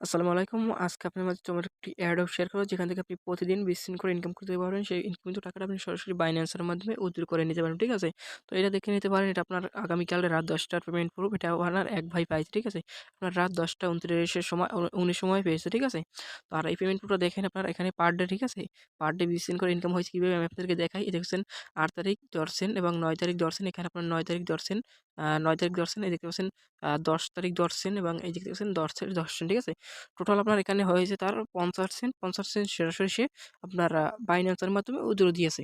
আসসালামু আলাইকুম। আজকে আপনার মাঝে চমৎকার একটি এয়ারড্রপ শেয়ার করব, যেখান থেকে আপনি প্রতিদিন 20 সেন্ট করে ইনকাম করতে পারবেন। সেই ইনকামিত টাকাটা আপনি সরাসরি বাইন্যান্সের মাধ্যমে উইথড্র করে নিতে পারবেন। ঠিক আছে? তো এটা দেখে নিতে পারেন। এটা আপনার আগামীকাল রাত ১০ টার পেমেন্ট প্রুফ। এটা আপনার এক ভাই পাইছে। ঠিক আছে? আপনার রাত ১০টা ২৯ এর সময় ১৯ সময় পেয়েছে। ঠিক আছে? তো আর এই পেমেন্ট প্রুফটা দেখেন আপনার এখানে পার ডে। ঠিক আছে? পার ডে 20 সেন্ট করে ইনকাম হয়েছে কিভাবে আমি আপনাদেরকে দেখাই। এই দেখছেন ৮ তারিখ ১০ সেন্ট এবং ৯ তারিখ ১০ সেন্ট। এখানে আপনার ৯ তারিখ ১০ সেন্ট, ৯ তারিখ ১০ সেন্ট। এই দেখতে পাচ্ছেন ১০ তারিখ ১০ সেন্ট এবং এই দেখতে পাচ্ছেন ১০ তারিখ ১০ সেন্ট। ঠিক আছে? টোটাল আপনার এখানে হয়েছে তার ৫০ সেন্ট সরাসরি সে আপনার বাইন্যান্সের মাধ্যমে উইথড্র দিয়েছে।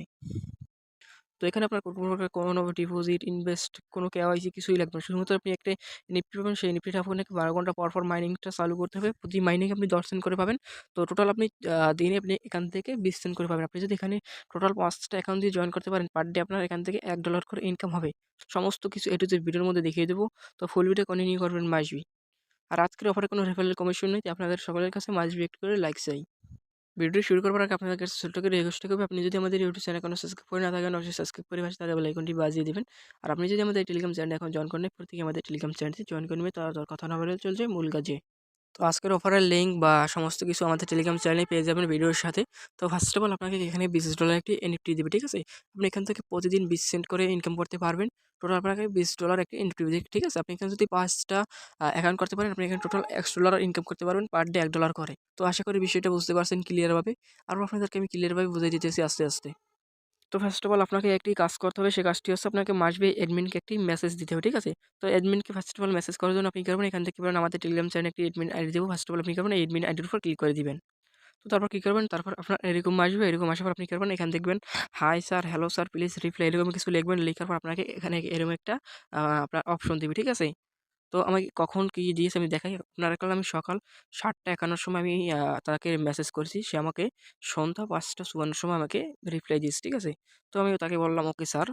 তো এখানে আপনার কোনো প্রকার কোনো ডিপোজিট, ইনভেস্ট, কোনো কেওয়াইসি কিছুই লাগবে না। শুধুমাত্র আপনি একটা নিফটি পাবেন, সেই নিফটিটা আপনাকে ১২ ঘন্টা পর, পর মাইনিংটা চালু করতে হবে। প্রতি মাইনিং আপনি ১০ সেন্ট করে পাবেন। তো টোটাল আপনি দিনে আপনি এখান থেকে ২০ সেন্ট করে পাবেন। আপনি যদি এখানে টোটাল ৫টা অ্যাকাউন্ট দিয়ে জয়েন করতে পারেন, পার ডে আপনার এখান থেকে $১ করে ইনকাম হবে। সমস্ত কিছু A to Z ভিডিওর মধ্যে দেখিয়ে দেবো। তো ফুল ভিডিও কন্টিনিউ করবেন মাস্ট বি। আর আজকের অফারে কোনো রেফারেল কমিশন নেই। তাই আপনাদের সকলের কাছে মাস্ট বি একটু করে লাইক চাই। ভিডিওটি শুরু করবার আগে আপনাদের কাছে ছোট্ট করে রিকোয়েস্ট করব, আপনি যদি আমাদের ইউটিউব চ্যানেল এখনো সাবস্ক্রাইব করে না থাকেন, অবশ্যই সাবস্ক্রাইব করে পাশে থাকা বেল আইকনটি বাজিয়ে দিবেন। আর আপনি যদি আমাদের টেলিগ্রাম চ্যানেলে এখন জয়েন করেন, প্রত্যেকে আমাদের টেলিগ্রাম চ্যানেলটি জয়েন করে নেবেন। তার কথা না বলে চলছে মূল কাজে। তো আজকের অফারের লিঙ্ক বা সমস্ত কিছু আমাদের টেলিগ্রাম চ্যানেলে পেয়ে যাবেন ভিডিওর সাথে। তো ফার্স্ট অফ অল আপনাকে এখানে $20 একটি এনএফটি দিবে। ঠিক আছে? আপনি এখান থেকে প্রতিদিন 20 সেন্ট করে ইনকাম করতে পারবেন। টোটাল আপনাকে $20 একটি এনএফটি দিবে। ঠিক আছে? আপনি এখানে যদি 5টা অ্যাকাউন্ট করতে পারেন, আপনি এখানে টোটাল $100 ইনকাম করতে পারবেন পার ডে $1 করে। তো আশা করি বিষয়টা বুঝতে পারছেন ক্লিয়ারভাবে। আরও আপনাদেরকে আমি ক্লিয়ারভাবে বুঝিয়ে দিতেছি আস্তে, আস্তে। তো ফার্স্ট অফ অল আপনাকে একটি কাজ করতে হবে। সেই কাজটি হচ্ছে আপনাকে মাস্ট বি অ্যাডমিনকে একটি মেসেজ দিতে হবে। ঠিক আছে? তো অ্যাডমিনকে ফার্স্ট অফ অল মেসেজ করার জন্য আপনি কি করবেন, এখান থেকে কি করবেন, আমাদের টেলিগ্রাম চ্যানেলে একটি অ্যাডমিন আইডি দেবো। ফার্স্ট অফ অল আপনি কি করবেন, এই অ্যাডমিন আইডির উপর ক্লিক করে দিবেন। তো তারপর কি করবেন, তারপর আপনার এরকম আসবে। এরকম আসার পর আপনি কি করবেন, এখানে দেখবেন hi sir, hello sir, please reply, এরকম কিছু লিখবেন। লেখার পর আপনাকে এখানে এরকম একটা আপনার অপশন দিবে। ঠিক আছে? তো আমাকে কখন কি দিয়েছে আমি দেখাই। আপনার কাল আমি সকাল ৭টা ৫১ সময় আমি তাকে মেসেজ করেছি। সে আমাকে সন্ধ্যা ৫টা ৫৪ সময় আমাকে রিপ্লাই দিয়েছে। ঠিক আছে? তো আমিও তাকে বললাম, ওকে স্যার।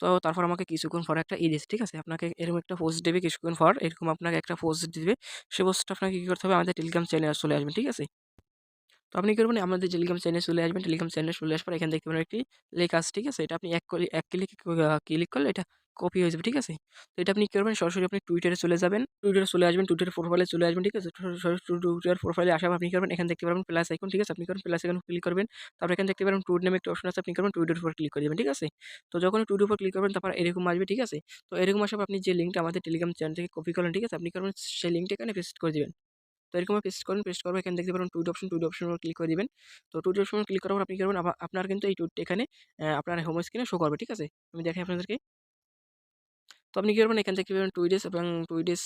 তো তারপর আমাকে কিছুক্ষণ পর একটা দিয়েছে। ঠিক আছে? আপনাকে এরকম একটা পোস্ট দেবে কিছুক্ষণ পর। এরকম আপনাকে একটা পোস্ট দিবে। সে পোস্টটা আপনাকে কি করতে হবে, আমাদের টেলিগ্রাম চ্যানেলে চলে আসবেন। ঠিক আছে? তো আপনি কি করবেন, আমাদের টেলিগ্রাম চ্যানেলে চলে আসবেন। টেলিগ্রাম চ্যানেলে চলে আসার পর এখানে দেখতে পারেন একটি লেখা আছে। ঠিক আছে? এটা আপনি এক ক্লিক করলে এটা কপি হয়ে যাবে। ঠিক আছে? তো এটা আপনি কি করবেন, সরাসরি আপনি টুইটারে চলে যাবেন। টুইটারে চলে আসবেন, টুইটার প্রোফাইলে চলে আসবেন। ঠিক আছে? সরাসরি টুইটার প্রোফাইলে আসার পর আপনি কি করবেন, এখানে দেখতে পারবেন প্লাস আইকন। ঠিক আছে? আপনি করবেন প্লাস আইকন ক্লিক করবেন। তারপর এখানে দেখতে পারেন টুইট নামে একটা অপশন আছে। আপনি করবেন টুইটের উপর ক্লিক করে দিবেন। ঠিক আছে? তো যখন টুইটের উপর ক্লিক করবেন, তারপর এরকম আসবে। ঠিক আছে? তো এরকম আসার পর আপনি যে লিঙ্কটা আমাদের টেলিগ্রাম চ্যানেল থেকে কপি করলেন, ঠিক আছে? আপনি করবেন সেই লিঙ্কটা এখানে পেস্ট করে দিবেন। তো এরকম পেস্ট করবেন, পেস্ট করার পর এখানে দেখতে পারেন টুইট অপশনের উপর ক্লিক করে দিবেন। তো টুইট অপশন ক্লিক করার পর আপনি কি করবেন, আপনার কিন্তু এই টুইটটা এখানে আপনার হোম স্ক্রিনে শো করবে। ঠিক আছে? আমি দেখাই আপনাদেরকে। তো আপনি কি করবেন, এখান থেকে কি করবেন, টুইটেস এবং টুইটেস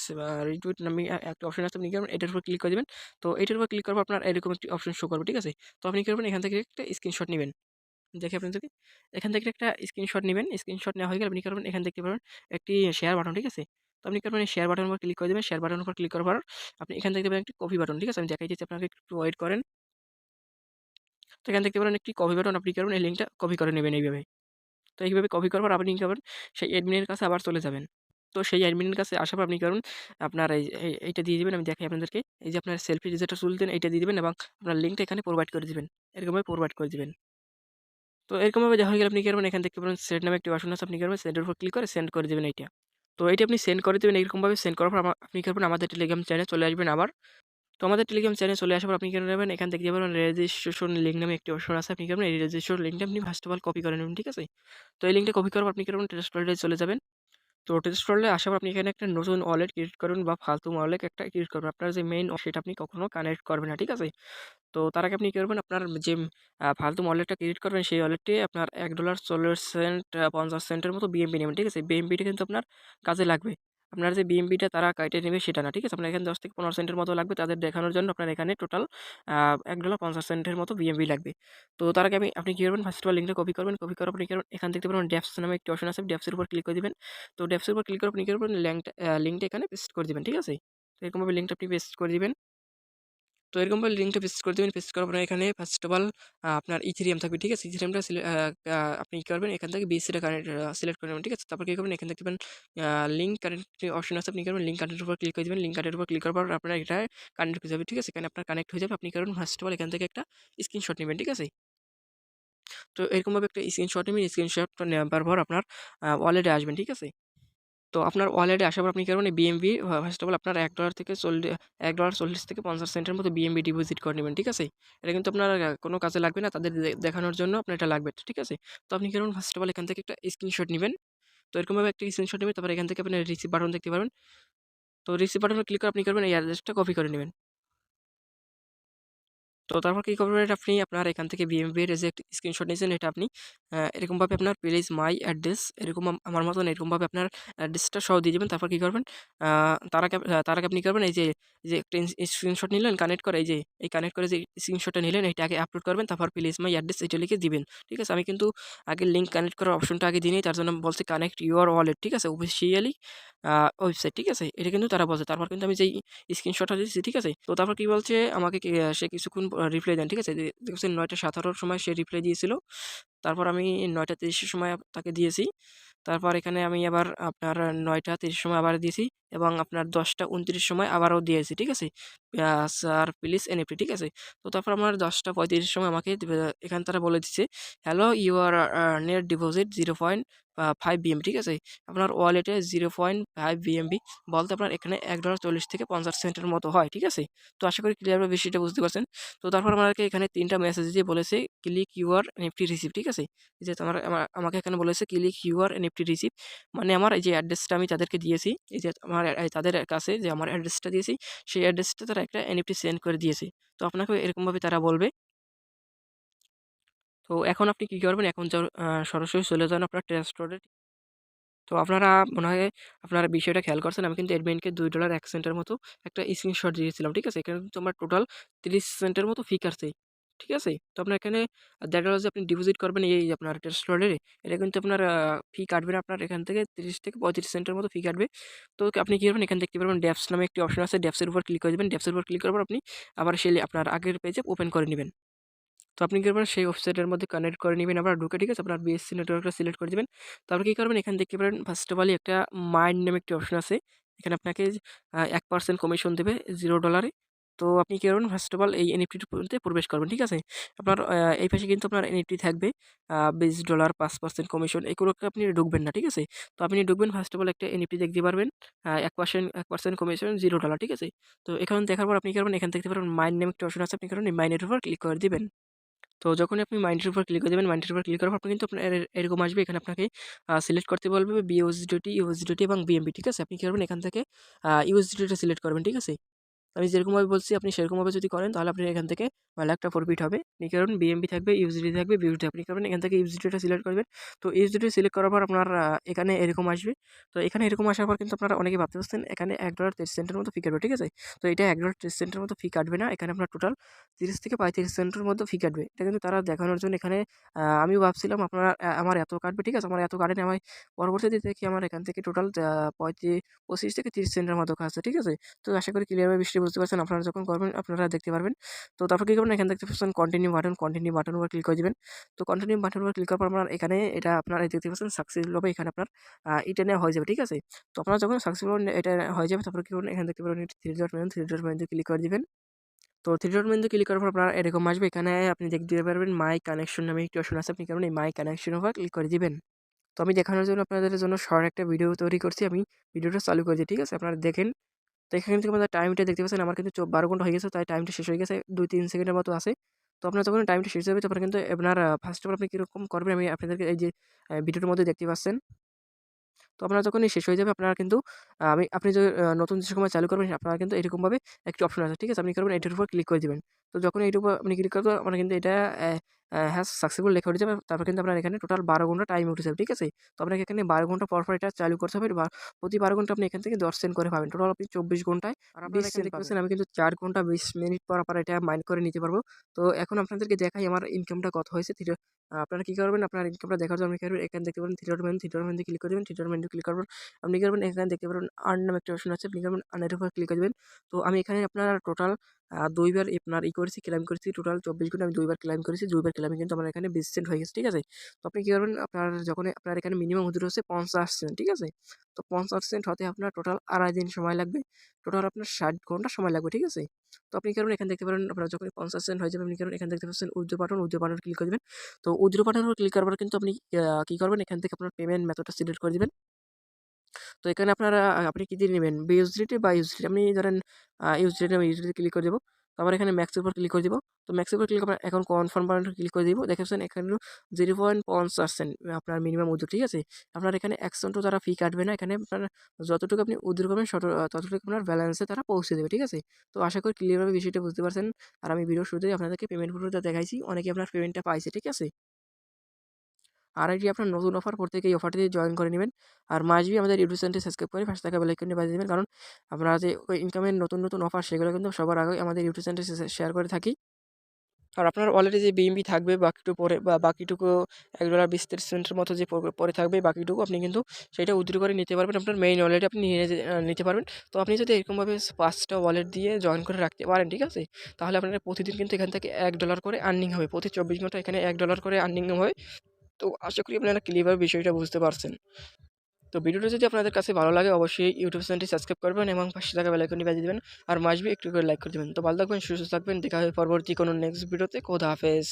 রিটুইট নামে একটা অপশন আছে। আপনি কি করবেন, এটার উপর ক্লিক করে দিবেন। তো এটার উপর ক্লিক করার পর আপনার এরকম একটি অপশন শো করবে। ঠিক আছে? তো আপনি কি করবেন, এখান থেকে একটা স্ক্রিনশট নিবেন। দেখি আপনাদেরকে। এখান থেকে একটা স্ক্রিনশট নিবেন। স্ক্রিনশট নেওয়া হয়ে গেলে আপনি কি করবেন, এখানে দেখতে পারবেন একটি শেয়ার বাটন। ঠিক আছে? তো আপনি কি করবেন, এই শেয়ার বাটনের উপর ক্লিক করে দিবেন। শেয়ার বাটনের উপর ক্লিক করার পর আপনি এখান থেকে দেখবেন একটি কপি বাটন। ঠিক আছে? আমি দেখাই দিচ্ছি আপনাকে, একটু ওয়েট করেন। তো এখানে দেখতে পারেন একটি কপি বাটন, আপনি কি করবেন, এই লিঙ্কটা কপি করে নেবেন এইভাবে। তো এইভাবে কপি করার পর আপনি কি করবেন, সেই অ্যাডমিনের কাছে আবার চলে যাবেন। তো সেই অ্যাডমিনের কাছে আসার পর আপনি কি করবেন, আপনার এইটা দিয়ে দিবেন। আমি দেখাই আপনাদেরকে। এই যে আপনার সেলফি যেটা তুলতেন এইটা দিয়ে দিবেন এবং আপনার লিঙ্কটা এখানে প্রোভাইড করে দিবেন। এরকমভাবে প্রোভাইড করে দিবেন। তো এরকমভাবে দেওয়া হয়ে গেলে আপনি কি করবেন, এখানে দেখতে পারেন সেন্ড নামে একটি অপশন আছে। আপনি কি করবেন, সেন্ডের উপর ক্লিক করে সেন্ড করে দিবেন এইটা। তো এইটা আপনি সেন্ড করে দিবেন। এরকমভাবে সেন্ড করার পর আপনি কি করবেন, আমাদের টেলিগ্রাম চ্যানেলে চলে আসবেন আবার। তো আমাদের টেলিগ্রাম চ্যানেলে চলে আসার পর আপনি কি করবেন, এখান থেকে দেখতে পারবেন রেজিস্ট্রেশন লিঙ্ক নামে একটি অপশন আছে। আপনি কি করবেন, এই রেজিস্ট্রেশন লিঙ্কটা আপনি ফার্স্ট অফ অল কপি করে নেবেন। ঠিক আছে? তো এই লিঙ্কটা কপি করার পর আপনি কি করবেন, টেক্সট ফোল্ডারে চলে যাবেন। তো টেক্সট ফোল্ডারে আসার পর আপনি এখানে একটা নতুন ওয়ালেট ক্রিয়েট করবেন বা ফালতু ওয়ালেট একটা ক্রিয়েট করবেন। আপনার যে মেইন সেটা আপনি কখনো কানেক্ট করবেন না। ঠিক আছে? তো তার আগে আপনি কি করবেন, আপনার যে ফালতু ওয়ালেটটা ক্রিয়েট করবেন, সেই ওয়ালেটে আপনার $১ 40 সেন্ট ৫০ সেন্টের মতো বিএমপি নেবেন। ঠিক আছে? বিএমপিটা কিন্তু আপনার কাজে লাগবে। আপনার যে বিএমপিটা তারা কাইটে নেবে সেটা না। ঠিক আছে? আপনার এখানে ১০ থেকে ১৫ সেন্টের মতো লাগবে। তাদের দেখানোর জন্য আপনার এখানে টোটাল $১ 50 সেন্টের মতো বিএমপি লাগবে। তো তার আগে আপনি কি করবেন, ফার্স্ট অফ অল লিঙ্কটা কপি করবেন। কপি করার পর আপনি কি করবেন, এখান দেখতে পারবেন ডেপস নামে একটি অপশন আছে। ডেপস এর উপর ক্লিক করে দিবেন। তো ডেপস এর উপর ক্লিক করে আপনি কি করবেন, লিঙ্কটা এখানে পেস্ট করে দিবেন। ঠিক আছে? তো এরকমভাবে লিঙ্কটা আপনি পেস্ট করে দিবেন। তো এরকমভাবে লিঙ্কটা পেস্ট করে দিবেন। পেস্ট করার পরে এখানে ফার্স্ট অফ অল আপনার ইথেরিয়াম থাকবে। ঠিক আছে? ইথেরিয়ামটা আপনি কি করবেন, এখান থেকে বিএসসি টা সিলেক্ট করে নেবেন। ঠিক আছে? তারপর কি করবেন, এখান দেখতে পাবেন লিঙ্ক কারেন্ট অপশন আছে। আপনি কি করবেন, লিঙ্ক কারেন্টের উপর ক্লিক করে দিবেন। লিঙ্ক কারেন্টের উপর ক্লিক করার পর আপনার এটা কানেক্ট হয়ে যাবে। ঠিক আছে? এখানে আপনার কানেক্ট হয়ে যাবে। আপনি কি করবেন, ফার্স্ট অফ অল এখান থেকে একটা স্ক্রিনশট নিবেন। ঠিক আছে? তো এরকমভাবে একটা স্ক্রিনশট নিবেন। স্ক্রিনশটটা নেওয়ার পর আপনার ওয়ালেটে আসবেন। ঠিক আছে? তো আপনার ওয়ালেটে আসার পর আপনি কি করবেন, এই বিএমবি ফার্স্ট অফ অল আপনার $1 থেকে $1.40 থেকে 50 সেন্টের মতো বিএমবি ডিপোজিট করে নেবেন, ঠিক আছে? এটা কিন্তু আপনার কোনো কাজে লাগবে না, তাদের দেখানোর জন্য আপনার এটা লাগবে, ঠিক আছে? তো আপনি কি করবেন, ফার্স্ট অফ অল এখান থেকে একটা স্ক্রিনশট নিবেন। তো এরকমভাবে একটা স্ক্রিনশট নিবেন, তারপর এখান থেকে আপনি রিসিভ বাটন দেখতে পারবেন। তো রিসিভ বাটনে ক্লিক করে আপনি কি করবেন, এই অ্যাড্রেসটা কপি করে নিবেন। তো তারপর কি করবেন, এটা আপনি আপনার এখান থেকে বিএমবি এর যে স্ক্রিনশট নিয়েছেন এটা আপনি এরকমভাবে আপনার প্লেস মাই অ্যাড্রেস এরকম আমার মতন এরকমভাবে আপনার অ্যাড্রেসটা সহ দিয়ে দেবেন। তারপর কি করবেন, তার আগে আপনি কি করবেন, এই যে একটা স্ক্রিনশট নিলেন কানেক্ট করে, এই কানেক্ট করে যে স্ক্রিনশটটা নিলেন এইটা আগে আপলোড করবেন, তারপর প্লেস মাই অ্যাড্রেস এটা লিখে দিবেন, ঠিক আছে? আমি কিন্তু আগে লিঙ্ক কানেক্ট করার অপশনটা আগে দিই নি, তার জন্য বলছে কানেক্ট ইউর ওয়ালেট, ঠিক আছে? অফিসিয়ালি ওয়েবসাইট, ঠিক আছে? এটা কিন্তু তারা বলছে। তারপর কিন্তু আমি যেই স্ক্রিনশটটা দিয়েছি, ঠিক আছে? তো তারপর কি বলছে আমাকে সে কিছুক্ষণ রিপ্লাই দেন, ঠিক আছে? দেখছেন ৯:১৭ সময় সে রিপ্লাই দিয়েছিল। তারপর আমি ৯:৩০ এর সময় তাকে দিয়েছি। তারপর এখানে আমি আবার আপনার ৯:৩০ সময় আবার দিয়েছি এবং আপনার 10:29 সময় আবারও দিয়েছি, ঠিক আছে? স্যার প্লিজ এনএফটি, ঠিক আছে? তো তারপর আমার 10:35 সময় আমাকে এখানে তারা বলে দিচ্ছে, hello your net deposit 0.5 BM, ঠিক আছে? আপনার ওয়ালেটে 0.5 বিএমবি বলতে আপনার এখানে $1.40 থেকে 50 সেন্টের মতো হয়, ঠিক আছে? তো আশা করি ক্লিয়ারভাবে বিষয়টা বুঝতে পারছেন। তো তারপর আমাকে এখানে ৩টা মেসেজ দিয়ে বলেছে ক্লিক ইউর এনএফটি রিসিভ, ঠিক আছে? এই যে তোমার আমাকে এখানে বলেছে ক্লিক ইউর এনএফটি রিসিভ, মানে আমার এই যে অ্যাড্রেসটা আমি তাদেরকে দিয়েছি, এই যে আমার তাদের কাছে যে আমার অ্যাড্রেসটা দিয়েছি, সেই অ্যাড্রেসটা তারা একটা এনএফটি সেন্ড করে দিয়েছে। তো আপনাকেও এরকমভাবে তারা বলবে। তো এখন আপনি কি করবেন, এখন সরাসরি চলে যান আপনার ট্রাস্ট। তো আপনারা মনে হয় আপনারা বিষয়টা খেয়াল করছেন। আমি কিন্তু অ্যাডমিনকে $2 1 সেন্টের মতো একটা স্ক্রিনশট দিয়েছিলাম। ঠিক আছে? এখানে কিন্তু আমার টোটাল 30 সেন্টের মতো ফি কাটছে। ঠিক আছে? তো আপনার এখানে দেখা গেল যে আপনি ডিপোজিট করবেন এই আপনার টেস্ট স্লটে, এটা কিন্তু আপনার ফি কাটবে না, আপনার এখান থেকে 30 থেকে 35 সেন্টের মতো ফি কাটবে। তো আপনি কি করবেন, এখানে দেখতে পারবেন ড্যাপস নামে একটি অপশন আছে। ড্যাপসের উপর ক্লিক করে দিবেন। ড্যাপসের উপর ক্লিক করার পর আপনি আবার সেই আপনার আগের পেজে ওপেন করে নিবেন। তো আপনি কি করবেন, সেই ওয়েবসাইটের মধ্যে কানেক্ট করে নিবেন আবার ঢুকে, ঠিক আছে? আপনার বিএসসি নেটওয়ার্কটা সিলেক্ট করে দিবেন। তারপর কি করবেন, এখানে দেখতে পারেন ফার্স্ট অফ অলই একটা মাইন্ড নামে একটি অপশন আছে। এখানে আপনাকে 1% কমিশন দেবে $0 এ। তো আপনি কি করবেন, ফার্স্ট অফ অল এই এনএফটির মধ্যে প্রবেশ করবেন, ঠিক আছে? আপনার এই পাশে কিন্তু আপনার এনএফটি থাকবে $20 5% কমিশন, এগুলোকে আপনি ঢুকবেন না, ঠিক আছে? তো আপনি ঢুকবেন ফার্স্ট অফ অল একটা এনএফটি দেখতে পারবেন 1% কমিশন $0, ঠিক আছে? তো এখানে দেখার পর আপনি কি করবেন, এখানে দেখতে পারবেন মাইন্ড নামে একটা অপশন আছে। আপনি কি করবেন, এই মাইন্ডের উপর ক্লিক করে দিবেন। তো যখনই আপনি মাইন্ডের উপর ক্লিক করে দেবেন, মাইন্ডের উপর ক্লিক করার পর আপনি কিন্তু আপনার এরকম আসবে। এখানে আপনাকে সিলেক্ট করতে বলবে বিইউএসডিটি, ইউএসডিটি এবং বিএমবি, ঠিক আছে? আপনি কি করবেন, এখান থেকে ইউএসডিটিটা সিলেক্ট করবেন, ঠিক আছে? আমি যেরকমভাবে বলছি আপনি সেরকমভাবে যদি করেন তাহলে আপনার এখান থেকে ভালো একটা প্রফিট হবে। আপনি কারণ বিএমবি থাকবে, ইউএসডিটি থাকবে, বিউটি আপনি করবেন এখান থেকে ইউএসডিটিটা সিলেক্ট করবেন। তো ইউএসডিটি সিলেক্ট করার পর আপনার এখানে এরকম আসবে। তো এখানে এরকম আসার পর কিন্তু আপনারা অনেকেই ভাবতে পারছেন এখানে $1.30 মতো ফি কাটবে, ঠিক আছে? তো এটা $1.30 মতো ফি কাটবে না। এখানে আপনার টোটাল 30 থেকে 35 সেন্টের মতো ফি কাটবে। এটা কিন্তু তারা দেখানোর জন্য এখানে আমিও ভাবছিলাম আপনারা আমার এত কাটবে, ঠিক আছে? আমার এত কাটেনি। আমি পরবর্তীতে দেখি আমার এখান থেকে টোটাল 25 থেকে 30 সেন্টের মতো কাটছে, ঠিক আছে? তো আশা করি ক্লিয়ারভাবে বিষয়টি বুঝতে পারছেন। আপনারা যখন করবেন আপনারা দেখতে পারবেন। তো তারপর কি করবেন, এখানে দেখতে পাচ্ছেন কন্টিনিউ বাটন, কন্টিনিউ বাটনের উপর ক্লিক করে দিবেন। তো কন্টিনিউ বাটনের উপর ক্লিক করার পর আপনার এখানে এটা আপনার এই দেখতে পাচ্ছেন সাকসেসফুল হবে। এখানে আপনার এটা নেওয়া হয়ে যাবে, ঠিক আছে? তো আপনারা যখন সাকসেসফুল এটা হয়ে যাবে তারপর কি করবেন, এখানে দেখতে পারবেন three dot menu, three dot মেনুতে ক্লিক করে দিবেন। তো থ্রি ডট মেনুতে ক্লিক করার পর আপনার এরকম আসবে। এখানে আপনি দেখতে পারবেন মাই কানেকশন নামে একটি অপশন আছে। আপনি কারণ এই মাই কানেকশন উপর ক্লিক করে দিবেন। তো আমি দেখানোর জন্য আপনাদের জন্য শর্ট একটা ভিডিও তৈরি করছি। আমি ভিডিওটা চালু করে দিই, ঠিক আছে? আপনারা দেখেন। তো এখান থেকে আমাদের টাইমটা দেখতে পাচ্ছেন আমার কিন্তু 12 ঘন্টা হয়ে গেছে, তাই টাইমটা শেষ হয়ে গেছে। 2-3 সেকেন্ডের মতো আছে। তো আপনার যখন টাইমটা শেষ হবে তখন কিন্তু আপনার ফার্স্ট অফ অল আপনি কিরকম করবেন আমি আপনাদেরকে এই যে ভিডিওর মধ্যে দেখতে পাচ্ছেন। তো আপনার যখনই শেষ হয়ে যাবে আপনারা কিন্তু আপনি যে নতুন যে সময় চালু করবেন আপনারা কিন্তু এরকমভাবে একটি অপশন আছে, ঠিক আছে? আপনি কি করবেন এটার উপর ক্লিক করে দিবেন। তো যখন এইটার উপর আপনি ক্লিক করবেন আপনার কিন্তু এটা হ্যাজ সাকসেসফুল লেখা উঠে যাবে। তারপর কিন্তু আপনার এখানে টোটাল 12 ঘন্টা টাইম উঠে যাবে, ঠিক আছে? তো আপনাকে এখানে 12 ঘন্টা পর, পর এটা চালু করতে হবে। প্রতি 12 ঘন্টা আপনি এখান থেকে 10 সেন্ট করে পাবেন। টোটাল আপনি 24 ঘন্টায় আর আপনারা 20 এখানে সেন্ট দেখতে পাবেন। পাচ্ছেন আমি কিন্তু 4 ঘন্টা 20 মিনিট পর এটা মাইন্ড করে নিতে পারবো। তো এখন আপনাদেরকে দেখাই আমার ইনকামটা কত হয়েছে। আপনারা কি করবেন, আপনার ইনকামটা দেখার জন্য আপনি কি করবেন, এখানে দেখতে পারেন three dot menu, three dot মেনুতে ক্লিক করে দিবেন। থ্রি ডট মেনুতে ক্লিক করার পর আপনি কি করবেন, এখানে দেখতে পারবেন আর্ন নামে একটা অপশন আছে। আপনি কি করবেন, আর্নের উপর ক্লিক করে দিবেন। তো আমি এখানে আপনার টোটাল 2 বার আপনার করেছি, ক্লেইম করেছি। টোটাল 24 ঘন্টা আমি 2 বার ক্লেইম করেছি। 2 বার ক্লেইমে কিন্তু আমার এখানে 20 সেন্ট হয়ে গেছে, ঠিক আছে? তো আপনি কি করবেন, আপনার যখন আপনার এখানে মিনিমাম হুজুর হচ্ছে 50 সেন্ট, ঠিক আছে? তো 50 সেন্ট হতে আপনার টোটাল 2.5 দিন সময় লাগবে। টোটাল আপনার 60 ঘন্টা সময় লাগবে, ঠিক আছে? তো আপনি কি করবেন, এখানে দেখতে পারেন আপনার যখন 50 সেন্ট হয়ে যাবে আপনি কি করবেন, এখানে দেখতে পাচ্ছেন উইথড্র বাটন, উইথড্র বাটনে ক্লিক করে দিবেন। তো উইথড্র বাটনের উপর ক্লিক করার পর কিন্তু আপনি কি করবেন, এখান থেকে আপনার পেমেন্ট মেথডটা সিলেক্ট করে দিবেন। তো এখানে আপনারা আপনি কি দিয়ে নেবেন? বিউএসডিটি বা ইউএসডিটি। আমি ধরেন ইউএসডিটি, আমি ইউএসডিটি ক্লিক করে দেব। তারপর এখানে ম্যাক্সের উপর ক্লিক করে দিব। তো ম্যাক্সের উপর ক্লিক আপনার এখন কনফার্ম বাটনে ক্লিক করে দিব। দেখতে পাচ্ছেন এখানে 0.5% আপনার মিনিমাম উইথড্র, ঠিক আছে? আপনার এখানে 1 সেন্টও তারা ফি কাটবে না। এখানে আপনার যতটুকু আপনি উইথড্র করবেন ততটুকু আপনার ব্যালেন্সে তারা পৌঁছে দেবে, ঠিক আছে? তো আশা করি ক্লিয়ারভাবে বিষয়টা বুঝতে পারছেন। আর আমি ভিডিওর শুরুতেই আপনাদেরকে পেমেন্ট প্রুফটা দেখাইছি। অনেকে আপনার পেমেন্টটা পাইছে, ঠিক আছে? আর এটি আপনার নতুন অফার, প্রত্যেকে এই অফারটিতে জয়েন করে নিবেন। আর মাস্ট বি আমাদের ইউটিউব চ্যানেলটি সাবস্ক্রাইব করে পাশে থাকা বেল আইকনটি বাজিয়ে দিবেন। কারণ আমরা যে ইনকামের নতুন অফার, সেগুলো কিন্তু সবার আগে আমাদের ইউটিউব চ্যানেলটি শেয়ার করে থাকি। আর আপনার ওয়ালেটে যে বিএনবি থাকবে বাকিটুকু পরে, বা বাকিটুকু $1.20 মতো যে পরে থাকবে, বাকিটুকু আপনি কিন্তু সেটা উইথড্র করে নিতে পারবেন। আপনার মেইন ওয়ালেটে আপনি নিতে পারবেন। তো আপনি যদি এরকমভাবে 5টা ওয়ালেট দিয়ে জয়েন করে রাখতে পারেন, ঠিক আছে? তাহলে আপনার প্রতিদিন কিন্তু এখান থেকে $1 করে আর্নিং হবে। প্রতি 24 ঘন্টা এখানে $1 করে আর্নিং হয়। তো আশা করি আপনারা ক্লিয়ারভাবে বিষয়টা বুঝতে পারছেন। তো ভিডিওটা যদি আপনাদের কাছে ভালো লাগে, অবশ্যই ইউটিউব চ্যানেলটি সাবস্ক্রাইব করবেন এবং পাশে থাকা বেল আইকনটি বাজিয়ে দিবেন। আর মাস্ট বি একটু করে লাইক করে দিবেন। তো ভালো থাকবেন, সুস্থ থাকবেন। দেখা হবে পরবর্তী কোনো নেক্সট ভিডিওতে। খোদা হাফেজ।